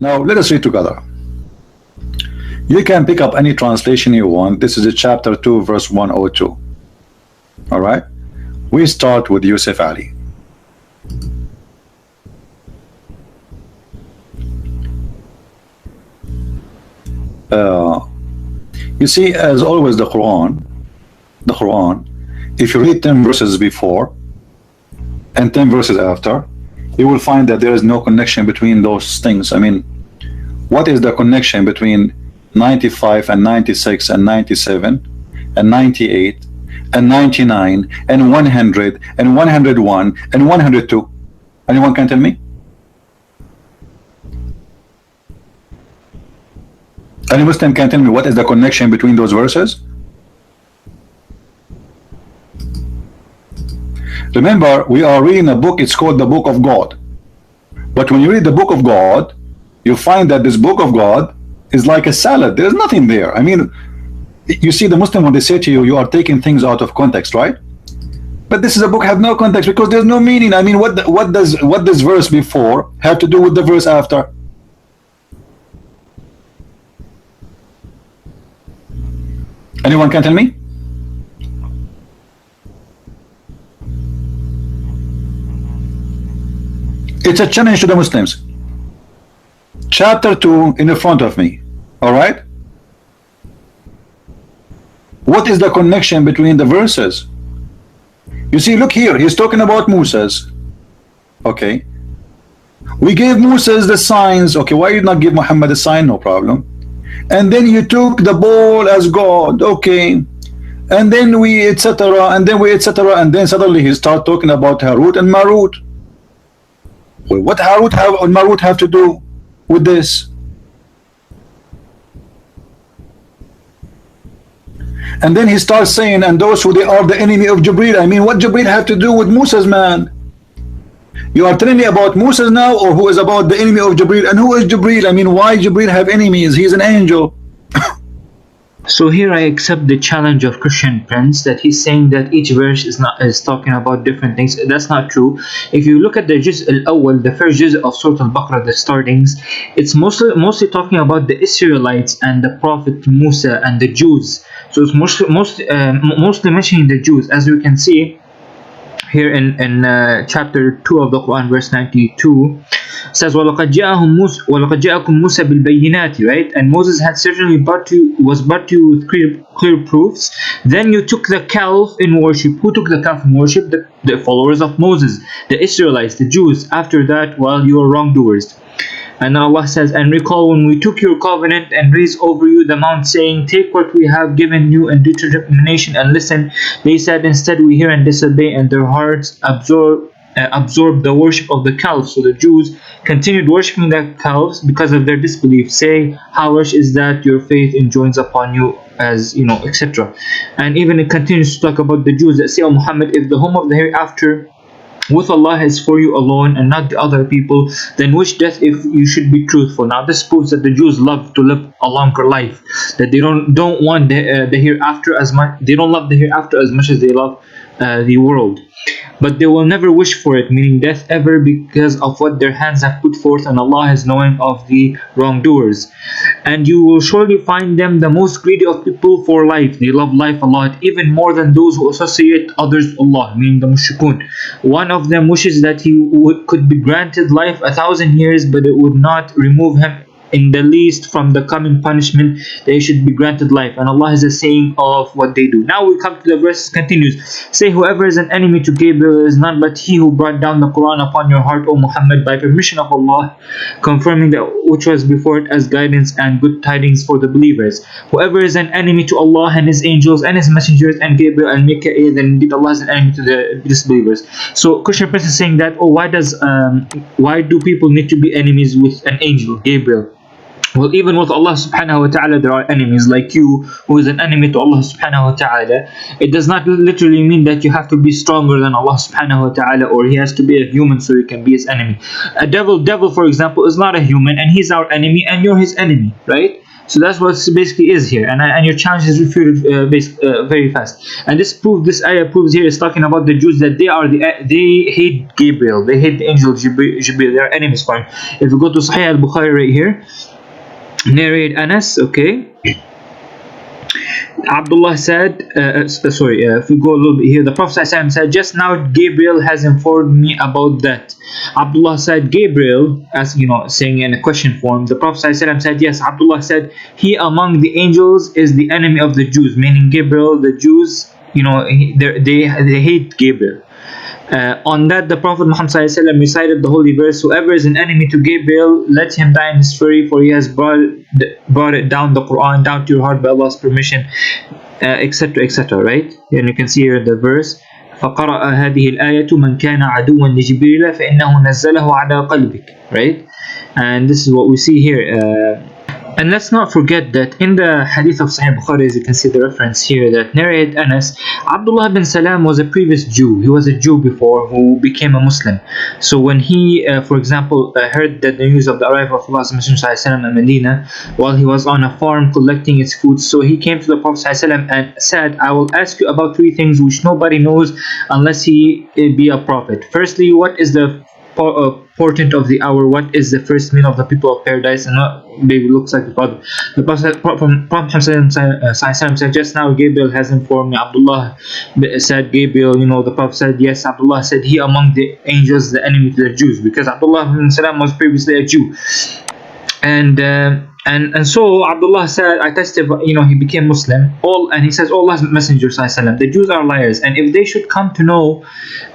Now let us read together. You can pick up any translation you want. This is a chapter 2 verse 102. All right, we start with Yusuf Ali. You see, as always, the Quran, if you read 10 verses before and 10 verses after, you will find that there is no connection between those things. I mean, what is the connection between 95 and 96 and 97 and 98 and 99 and 100 and 101 and 102? Anyone can tell me? Any Muslim can tell me what is the connection between those verses? Remember, we are reading a book, it's called the Book of God. But when you read the Book of God, you find that this Book of God is like a salad. There's nothing there. I mean, you see the Muslim, when they say to you, you are taking things out of context, right? But this is a book have no context because there's no meaning. I mean, what does verse before have to do with the verse after? Anyone can tell me? It's a challenge to the Muslims. Chapter 2 in the front of me. All right? What is the connection between the verses? You see, look here. He's talking about Moses. Okay. We gave Moses the signs. Okay, why you not give Muhammad a sign? No problem. And then you took the ball as God. Okay. And then we etc. And then we etc. And then suddenly he start talking about Harut and Marut. Well, what Harut and Marut have to do with this? And then he starts saying, and those who they are the enemy of Jibril. I mean, what Jibril have to do with Moses, man? You are telling me about Moses now, or who is about the enemy of Jibril? And who is Jibril? I mean, why Jibril have enemies? He's an angel. So here I accept the challenge of Christian Prince that he's saying that each verse is talking about different things. That's not true. If you look at the Juz al-Awwal, the first Juz of Surah Al-Baqarah, the startings, it's mostly talking about the Israelites and the Prophet Musa and the Jews. So it's mostly mentioning the Jews, as you can see here in chapter 2 of the Quran, verse 92. Says وَلَقَدْ جَاءَكُمْ مُوسَى بِالْبَيِّنَاتِ, right? And Moses had certainly brought to you with clear proofs. Then you took the calf in worship. Who took the calf in worship? The followers of Moses, the Israelites, the Jews. After that, well, you are wrongdoers. And Allah says, and recall when we took your covenant and raised over you the mount, saying, take what we have given you in determination and listen. They said, instead we hear and disobey, and their hearts absorbed the worship of the calves. So the Jews continued worshipping the calves because of their disbelief. Say, how harsh is that your faith enjoins upon you, as you know, etc. And even it continues to talk about the Jews that say, O Muhammad, if the home of the hereafter with Allah is for you alone and not the other people, then wish death if you should be truthful. Now this proves that the Jews love to live a longer life, that they don't want the hereafter as much. They don't love the hereafter as much as they love the world. But they will never wish for it, meaning death, ever, because of what their hands have put forth, and Allah is knowing of the wrongdoers. And you will surely find them the most greedy of people for life. They love life a lot, even more than those who associate others with Allah, meaning the mushrikun. One of them wishes that he could be granted life 1,000 years, but it would not remove him in the least from the coming punishment. They should be granted life, and Allah is a saying of what they do. Now we come to the verse continues. Say, whoever is an enemy to Gabriel is none but he who brought down the Quran upon your heart, O Muhammad, by permission of Allah, confirming that which was before it as guidance and good tidings for the believers. Whoever is an enemy to Allah and his angels and his messengers and Gabriel and Mikael, then indeed Allah is an enemy to the disbelievers. So Christian Prince is saying that, why do people need to be enemies with an angel, Gabriel? Well, even with Allah subhanahu wa ta'ala, there are enemies like you, who is an enemy to Allah subhanahu wa ta'ala. It does not literally mean that you have to be stronger than Allah subhanahu wa ta'ala, or he has to be a human so you can be his enemy. A devil, for example, is not a human, and he's our enemy, and you're his enemy, right? So that's what basically is here, and your challenge is refuted very fast. And this ayah proves here is talking about the Jews, that they hate Gabriel, they hate the angel Jibril, they are enemies for him. If we go to Sahih al-Bukhari right here, narrate Anas, okay. Abdullah said, if we go a little bit here, the Prophet ﷺ said, just now Gabriel has informed me about that. Abdullah said, Gabriel, as you know, saying in a question form, the Prophet ﷺ said, yes. Abdullah said, he among the angels is the enemy of the Jews, meaning Gabriel, the Jews, you know, they hate Gabriel. On that, the Prophet Muhammad ﷺ recited the holy verse, whoever is an enemy to Gabriel, let him die in his fury, for he has brought it down, the Quran, down to your heart by Allah's permission, etc., etc., right? And you can see here the verse, فقرأ هذه الآية من كان عدوا لجبريل فإنه نزله على قلبك, right? And this is what we see here. And let's not forget that in the hadith of Sahih Bukhari, as you can see the reference here that narrated Anas, Abdullah bin Salam was a previous Jew. He was a Jew before who became a Muslim. So when he, for example, heard that the news of the arrival of Allah's Messenger in Medina, while he was on a farm collecting its food, so he came to the Prophet and said, I will ask you about three things which nobody knows unless he be a prophet. Firstly, what is the portent of the hour? What is the first meal of the people of paradise? And what baby looks like the Prophet. The Prophet said, just now Gabriel has informed me. Abdullah said, Gabriel, you know, the Prophet said, yes. Abdullah said, he among the angels, the enemy to the Jews, because Abdullah bin Salam was previously a Jew. And so Abdullah said, I testify, you know, he became Muslim. And he says, Allah's Messenger, the Jews are liars, and if they should come to know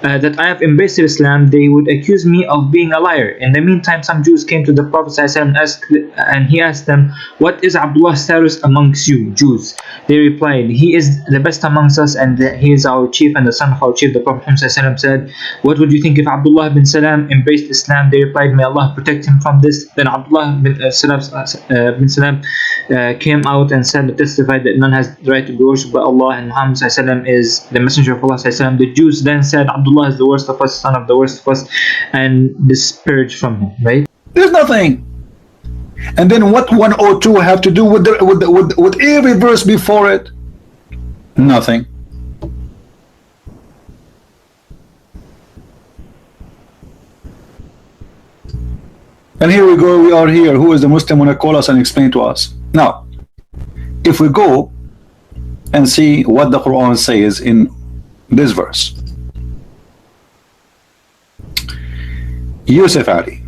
that I have embraced Islam, they would accuse me of being a liar. In the meantime, some Jews came to the Prophet and he asked them, what is Abdullah's status amongst you, Jews? They replied, he is the best amongst us, and he is our chief and the son of our chief. The Prophet said, what would you think if Abdullah bin Salam embraced Islam? They replied, may Allah protect him from this. Then Abdullah bin Salam came out and said, testified that none has the right to be worshipped but Allah, and Muhammad is the messenger of Allah. The Jews then said, Abdullah is the worst of us, son of the worst of us, and disparaged from him, right? There's nothing. And then what 102 have to do with every verse before it? Nothing. And here we go, we are here. Who is the Muslim want to call us and explain to us? Now, if we go and see what the Quran says in this verse. Yusuf Ali.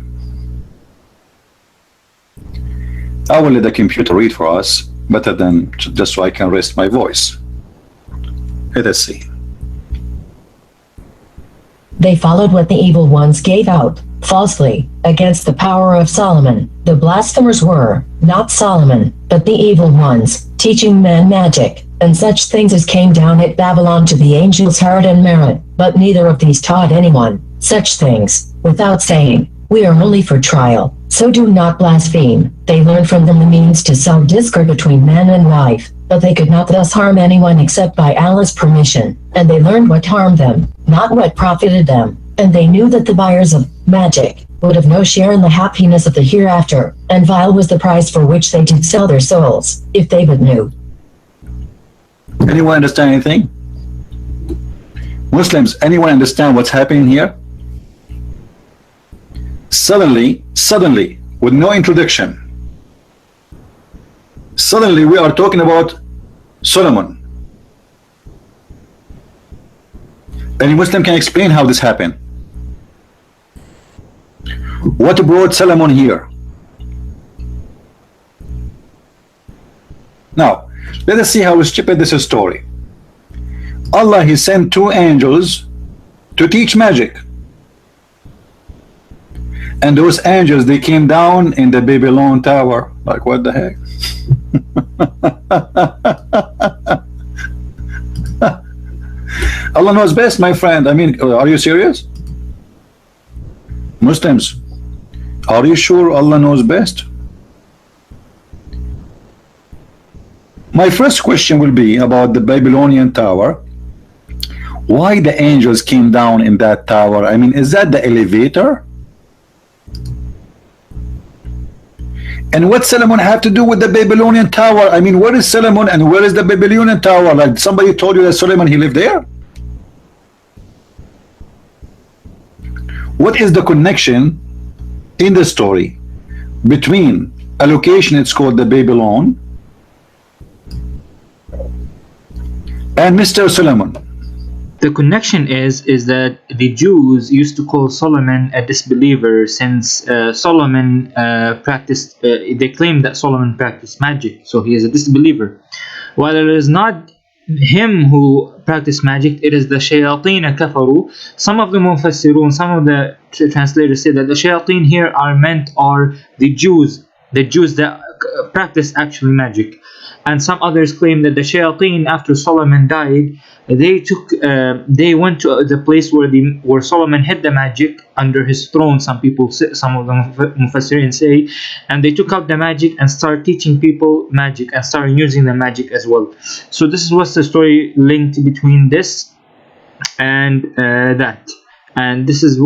I will let the computer read for us, better than just so I can rest my voice. Let us see. They followed what the evil ones gave out falsely against the power of Solomon. The blasphemers were not Solomon, but the evil ones, teaching men magic and such things as came down at Babylon to the angels Harut and Marut. But neither of these taught anyone such things, without saying, we are only for trial, so do not blaspheme. They learned from them the means to sow discord between man and wife, but they could not thus harm anyone except by Allah's permission, and they learned what harmed them, not what profited them. And they knew that the buyers of magic would have no share in the happiness of the hereafter, and vile was the price for which they did sell their souls, if they but knew. Anyone understand anything? Muslims, anyone understand what's happening here? Suddenly, with no introduction, suddenly we are talking about Solomon. Any Muslim can explain how this happened? What brought Solomon here? Now, let us see how stupid this is story. Allah, he sent two angels to teach magic. And those angels, they came down in the Babylon tower. Like, what the heck? Allah knows best, my friend. I mean, are you serious? Muslims, are you sure Allah knows best? My first question will be about the Babylonian tower. Why the angels came down in that tower? I mean, is that the elevator? And what Solomon have to do with the Babylonian tower? I mean, where is Solomon and where is the Babylonian tower? Like somebody told you that Solomon, he lived there? What is the connection in the story between a location, it's called the Babylon, and Mr. Solomon? The connection is that the Jews used to call Solomon a disbeliever, since Solomon practiced. They claim that Solomon practiced magic, so he is a disbeliever. While it is not him who practiced magic, it is the shayateen kafaru. Some of the mufassirun, some of the translators say that the shayateen here are the Jews that practice actually magic. And some others claim that the shayateen, after Solomon died, they went to the place where Solomon hid the magic under his throne. Some of the mufassirin say, and they took out the magic and started teaching people magic and started using the magic as well. So this is what's the story linked between this and that. And this is,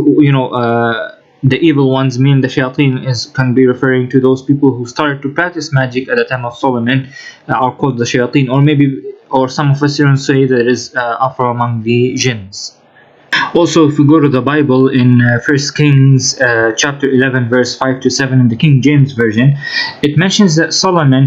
the evil ones, mean the shayateen, can be referring to those people who started to practice magic at the time of Solomon, are called the shayateen, or some of us say that it is afro among the jinns. Also, if we go to the Bible in 1 Kings chapter 11 verse 5 to 7 in the King James Version, it mentions that Solomon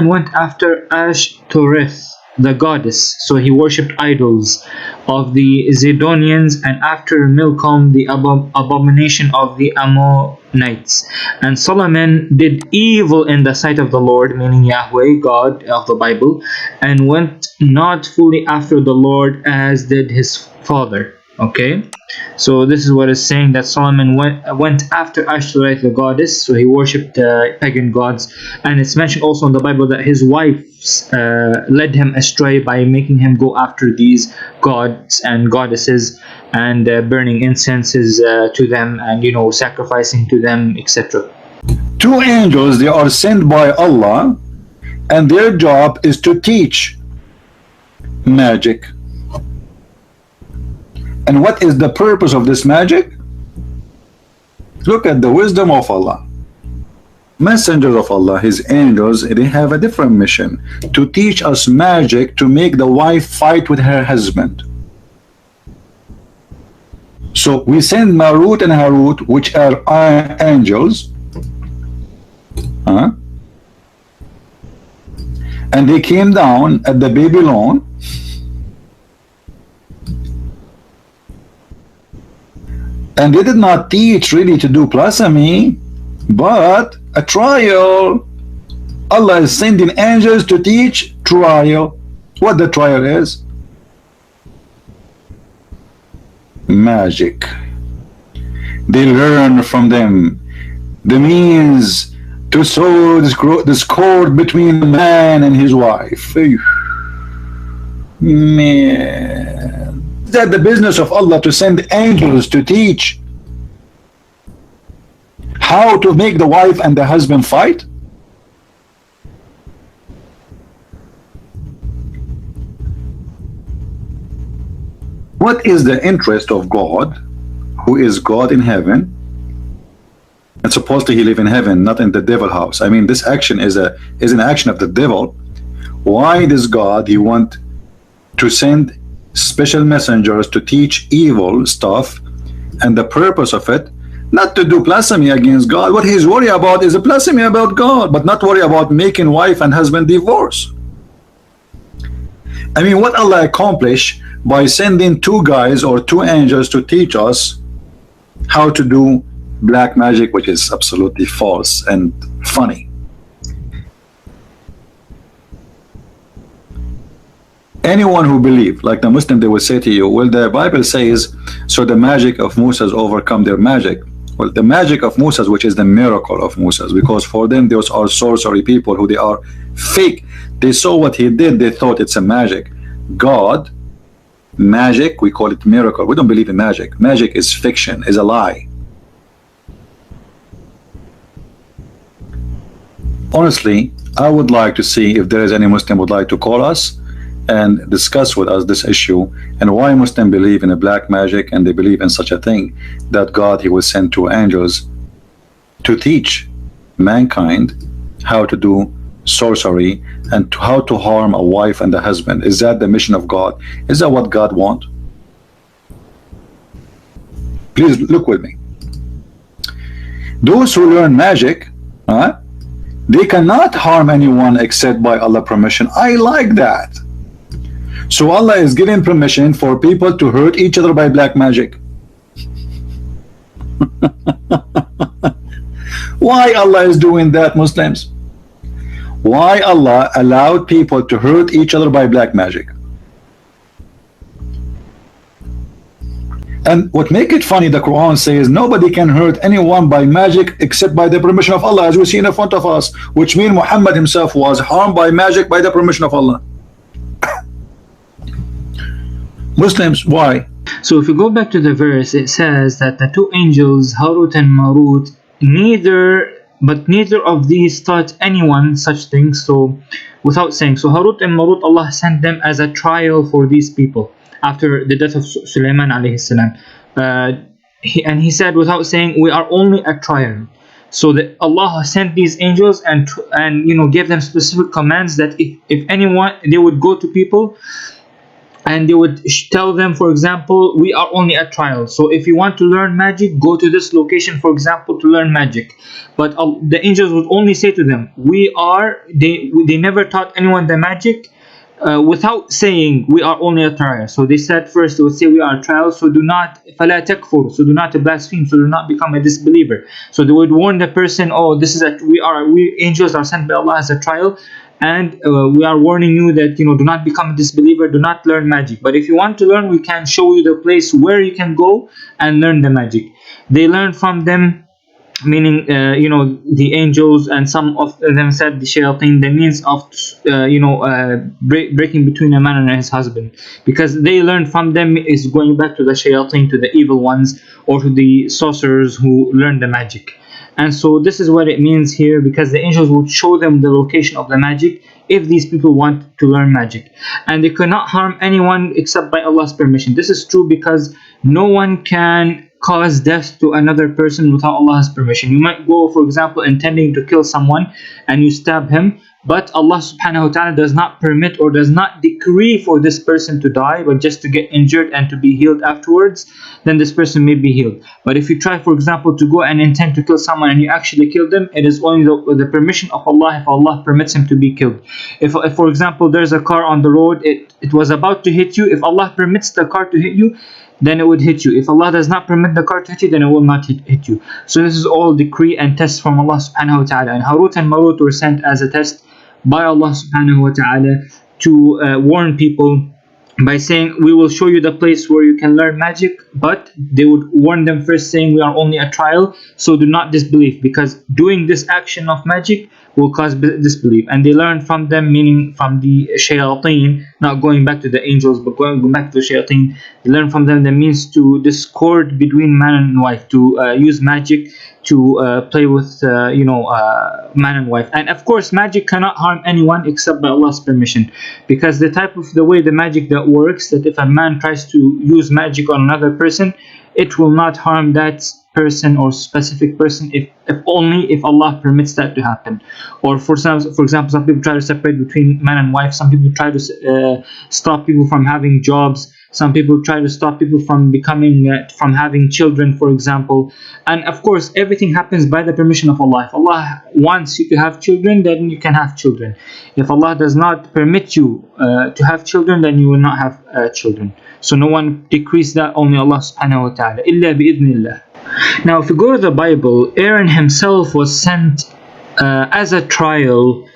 went after Ashtoreth, the goddess, so he worshipped idols of the Zidonians, and after Milcom, the abomination of the Ammonites. And Solomon did evil in the sight of the Lord, meaning Yahweh, God of the Bible, and went not fully after the Lord as did his father. Okay, so this is what is saying, that Solomon went after Ashtoreth, the goddess, so he worshipped pagan gods. And it's mentioned also in the Bible that his wives led him astray by making him go after these gods and goddesses, and burning incenses to them, and sacrificing to them, etc. Two angels, they are sent by Allah, and their job is to teach magic. And what is the purpose of this magic? Look at the wisdom of Allah. Messengers of Allah, his angels, they have a different mission: to teach us magic to make the wife fight with her husband. So we send Marut and Harut, which are angels, and they came down at the Babylon, and they did not teach really to do blasphemy, but a trial. Allah is sending angels to teach trial. What the trial is? Magic. They learn from them the means to sow discord between the man and his wife. Man, is that the business of Allah, to send angels to teach how to make the wife and the husband fight? What is the interest of God, who is God in heaven, and supposedly he live in heaven, not in the devil house? I mean, this action is an action of the devil. Why does God, he want to send special messengers to teach evil stuff, and the purpose of it not to do blasphemy against God? What he's worried about is a blasphemy about God, but not worry about making wife and husband divorce. I mean, what Allah accomplished by sending two guys or two angels to teach us how to do black magic, which is absolutely false and funny. Anyone who believe, like the Muslim, they will say to you, well, the Bible says, so the magic of Moses overcome their magic. Well, the magic of Moses, which is the miracle of Moses, because for them those are sorcery people who they are fake. They saw what he did, they thought it's a magic. God, magic, we call it miracle. We don't believe in magic. Magic is fiction, is a lie. Honestly, I would like to see if there is any Muslim would like to call us and discuss with us this issue, and why Muslims believe in a black magic, and they believe in such a thing, that God, he will send two angels to teach mankind how to do sorcery and how to harm a wife and a husband. Is that the mission of God? Is that what God wants? Please look with me. Those who learn magic, they cannot harm anyone except by Allah's permission. I like that. So Allah is giving permission for people to hurt each other by black magic. Why Allah is doing that, Muslims? Why Allah allowed people to hurt each other by black magic? And what make it funny, the Quran says nobody can hurt anyone by magic except by the permission of Allah, as we see in front of us, which means Muhammad himself was harmed by magic by the permission of Allah. Muslims, why? So if you go back to the verse, it says that the two angels, Harut and Marut, neither of these taught anyone such things. So without saying, so Harut and Marut, Allah sent them as a trial for these people after the death of Sulaiman alayhi salam. And he said, without saying, we are only a trial. So that Allah sent these angels and gave them specific commands that if anyone, they would go to people and they would tell them, for example, we are only a trial. So if you want to learn magic, go to this location, for example, to learn magic. But the angels would only say to them, they never taught anyone the magic without saying we are only a trial. So they said first, they would say we are a trial, so do not فَلَا تَكْفُرْ, so do not blaspheme, so do not become a disbeliever. So they would warn the person, oh, this is we angels are sent by Allah as a trial, and we are warning you that do not become a disbeliever, do not learn magic. But if you want to learn, we can show you the place where you can go and learn the magic. They learned from them, meaning the angels, and some of them said the shayateen, the means of breaking between a man and his husband, because they learned from them is going back to the shayateen, to the evil ones, or to the sorcerers who learned the magic. And so this is what it means here, because the angels would show them the location of the magic if these people want to learn magic, and they could not harm anyone except by Allah's permission. This is true because no one can cause death to another person without Allah's permission. You might go, for example, intending to kill someone and you stab him, but Allah subhanahu wa ta'ala does not permit or does not decree for this person to die, but just to get injured and to be healed afterwards, then this person may be healed. But if you try, for example, to go and intend to kill someone and you actually kill them, it is only the permission of Allah if Allah permits him to be killed. If for example, there's a car on the road, it was about to hit you, if Allah permits the car to hit you, then it would hit you. If Allah does not permit the car to hit you, then it will not hit you. So this is all decree and test from Allah subhanahu wa ta'ala. And Harut and Marut were sent as a test by Allah subhanahu wa ta'ala to warn people by saying, we will show you the place where you can learn magic, but they would warn them first saying, we are only a trial, so do not disbelieve, because doing this action of magic will cause disbelief. And they learned from them, meaning from the shayateen, not going back to the angels, but going back to the shayateen. They learned from them the means to discord between man and wife, to use magic to play with man and wife. And of course, magic cannot harm anyone except by Allah's permission, because the way the magic that works, that if a man tries to use magic on another person, it will not harm that person or specific person if only if Allah permits that to happen. Or for example, some people try to separate between man and wife. Some people try to stop people from having jobs. Some people try to stop people from from having children, for example. And of course, everything happens by the permission of Allah. If Allah wants you to have children, then you can have children. If Allah does not permit you to have children, then you will not have children. So no one decrees that, only Allah subhanahu wa ta'ala. Illa bi-idhnillah. Now, if you go to the Bible, Aaron himself was sent as a trial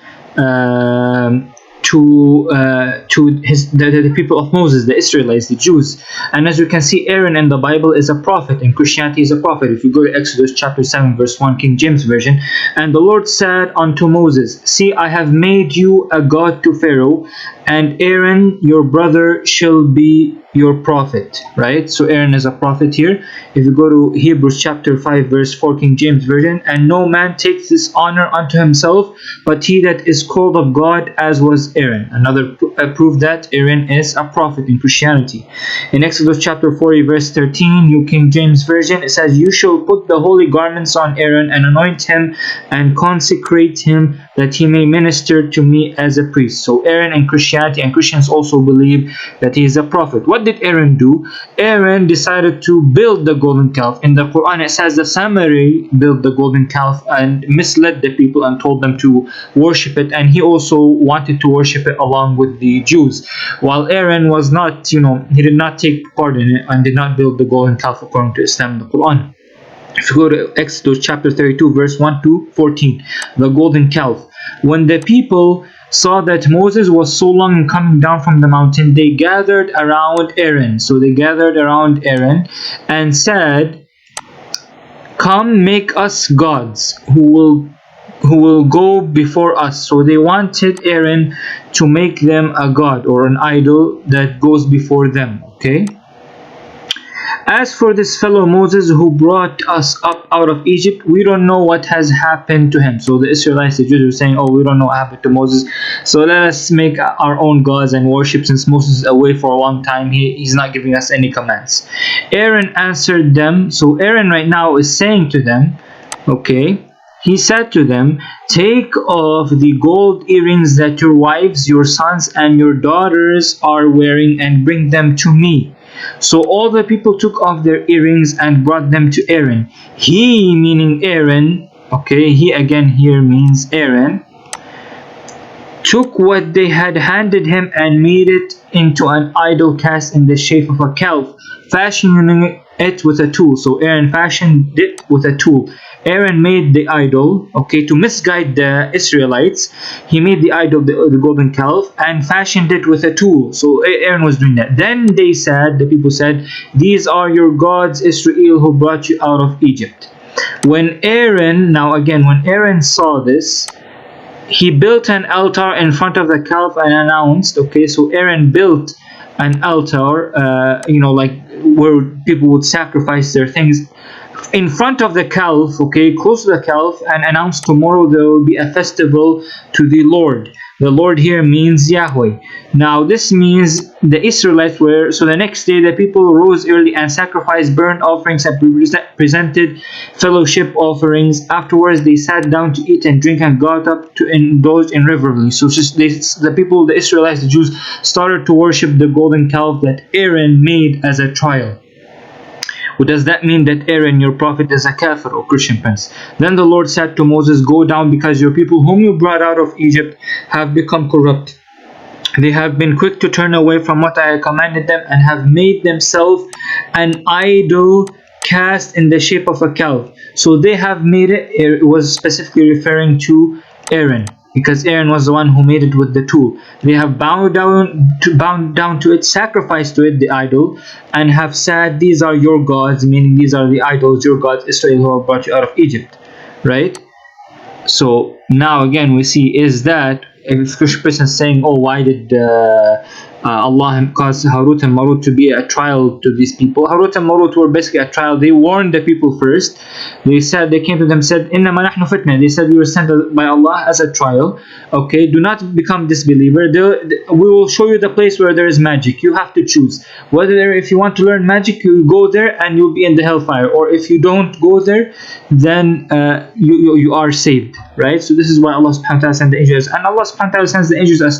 to the people of Moses, the Israelites, the Jews. And as you can see, Aaron in the Bible is a prophet. In Christianity, is a prophet. If you go to Exodus chapter 7 verse 1, King James Version, and the Lord said unto Moses, see, I have made you a god to Pharaoh, and Aaron your brother shall be your prophet. Right? So Aaron is a prophet here. If you go to Hebrews chapter 5 verse 4, King James Version, and no man takes this honor unto himself, but he that is called of God, as was Aaron. Another proof that Aaron is a prophet in Christianity. In Exodus chapter 40 verse 13, New King James Version, it says, you shall put the holy garments on Aaron and anoint him and consecrate him, that he may minister to me as a priest. So Aaron and Christianity, and Christians also believe that he is a prophet. What did Aaron do? Aaron decided to build the golden calf. In the Quran it says the Samari built the golden calf and misled the people and told them to worship it, and he also wanted to worship it along with the Jews, while Aaron was not, he did not take part in it and did not build the golden calf according to Islam in the Quran. If you go to Exodus chapter 32 verse 1 to 14, the golden calf. When the people saw that Moses was so long in coming down from the mountain, they gathered around Aaron. So they gathered around Aaron and said, "Come, make us gods who will go before us." So they wanted Aaron to make them a god or an idol that goes before them. Okay. "As for this fellow Moses who brought us up out of Egypt, we don't know what has happened to him." So the Israelites, the Jews, were saying, "Oh, we don't know what happened to Moses, so let us make our own gods and worship, since Moses is away for a long time. He's not giving us any commands." Aaron answered them. So Aaron right now is saying to them, okay, he said to them, "Take off the gold earrings that your wives, your sons, and your daughters are wearing and bring them to me." So all the people took off their earrings and brought them to Aaron. He, meaning Aaron, okay, he again here means Aaron, took what they had handed him and made it into an idol cast in the shape of a calf, fashioning it with a tool. So Aaron fashioned it with a tool. Aaron made the idol, okay, to misguide the Israelites. He made the idol, the golden calf, and fashioned it with a tool. So Aaron was doing that. Then they said, the people said, "These are your gods, Israel, who brought you out of Egypt." When Aaron saw this, he built an altar in front of the calf and announced, okay, so Aaron built an altar, like where people would sacrifice their things in front of the calf, okay, close to the calf, and announced, "Tomorrow there will be a festival to the Lord." The Lord here means Yahweh. Now this means the Israelites were, so the next day the people rose early and sacrificed burnt offerings and presented fellowship offerings. Afterwards they sat down to eat and drink and got up to indulge in revelry. So the Israelites, the Jews, started to worship the golden calf that Aaron made as a trial. Well, does that mean that Aaron, your prophet, is a kafir or Christian prince? Then the Lord said to Moses, "Go down, because your people whom you brought out of Egypt have become corrupt. They have been quick to turn away from what I commanded them and have made themselves an idol cast in the shape of a calf." So they have made it. It was specifically referring to Aaron, because Aaron was the one who made it with the tool. They have bowed down to it, sacrificed to it the idol, and have said, "These are your gods," meaning these are the idols, your gods, Israel, who have brought you out of Egypt. Right? So now again we see, is that if Christian person is saying, "Oh, why did Allah caused Harut and Marut to be a trial to these people?" Harut and Marut were basically a trial. They warned the people first. They came to them, said, "Innama nahnu fitna." They said, "We were sent by Allah as a trial. Okay, do not become disbeliever. We will show you the place where there is magic. You have to choose whether, if you want to learn magic, you go there and you'll be in the hellfire, or if you don't go there, then you are saved." Right? So this is why Allah subhanahu wa ta'ala sent the angels, and Allah subhanahu wa ta'ala sends the angels as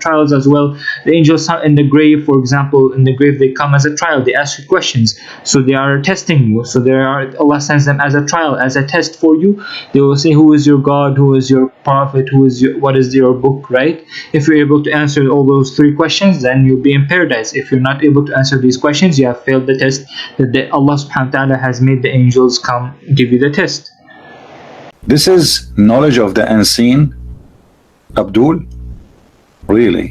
trials as well. The angels in the grave, for example, in the grave they come as a trial. They ask you questions, so they are testing you. So Allah sends them as a trial, as a test for you. They will say, "Who is your God? Who is your prophet? What is your book?" Right? If you're able to answer all those three questions, then you'll be in paradise. If you're not able to answer these questions, you have failed the test that Allah subhanahu wa ta'ala has made the angels come give you the test. This is knowledge of the unseen, Abdul. Really?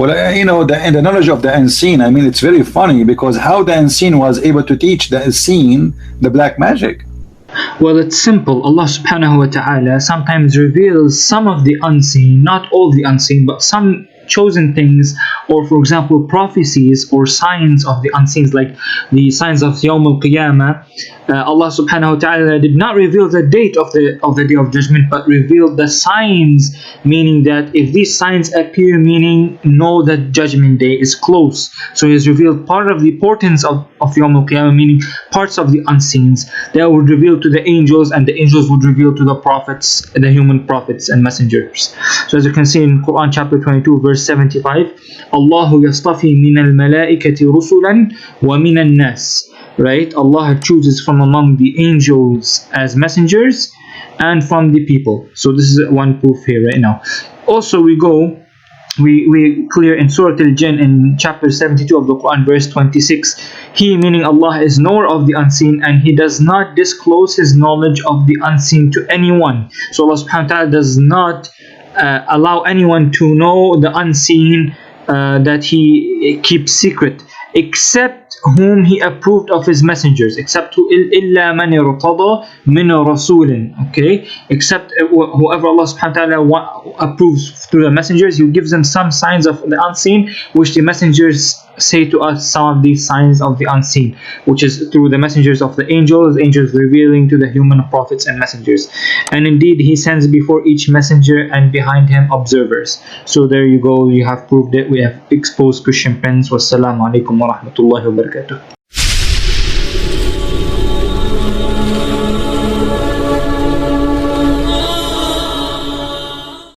The knowledge of the unseen, I mean, it's very funny, because how the unseen was able to teach the unseen the black magic? Well, it's simple. Allah subhanahu wa ta'ala sometimes reveals some of the unseen, not all the unseen, but some chosen things, or for example prophecies or signs of the unseen, like the signs of Yawm al-Qiyamah. Allah subhanahu wa ta'ala did not reveal the date of the day of judgment, but revealed the signs, meaning that if these signs appear, meaning know that judgment day is close. So he has revealed part of the portents of of Yawm al-Qiyamah, meaning parts of the unseens that would reveal to the angels, and the angels would reveal to the prophets, the human prophets and messengers. So as you can see in Quran chapter 22 verse 75, Allahu yastafi min al-malaikati rusulan wa min al-nas. Right? Allah chooses from among the angels as messengers and from the people. So this is one proof here right now. Also we clear in Surah Al-Jinn in chapter 72 of the Quran verse 26, He, meaning Allah, is knower of the unseen, and He does not disclose His knowledge of the unseen to anyone. So Allah subhanahu wa ta'ala does not allow anyone to know the unseen that He keeps secret, except whom He approved of His messengers, except who إِلَّا مَنِ ارْتَضَى مِنْ رَسُولٍ. Okay, except whoever Allah subhanahu wa ta'ala approves through the messengers, He gives them some signs of the unseen, which the messengers say to us some of these signs of the unseen, which is through the messengers of the angels revealing to the human prophets and messengers. And indeed He sends before each messenger and behind him observers. So there you go, you have proved it. We have exposed Christian prince. Wassalamu alaikum wa rahmatullahi wa barakatuh.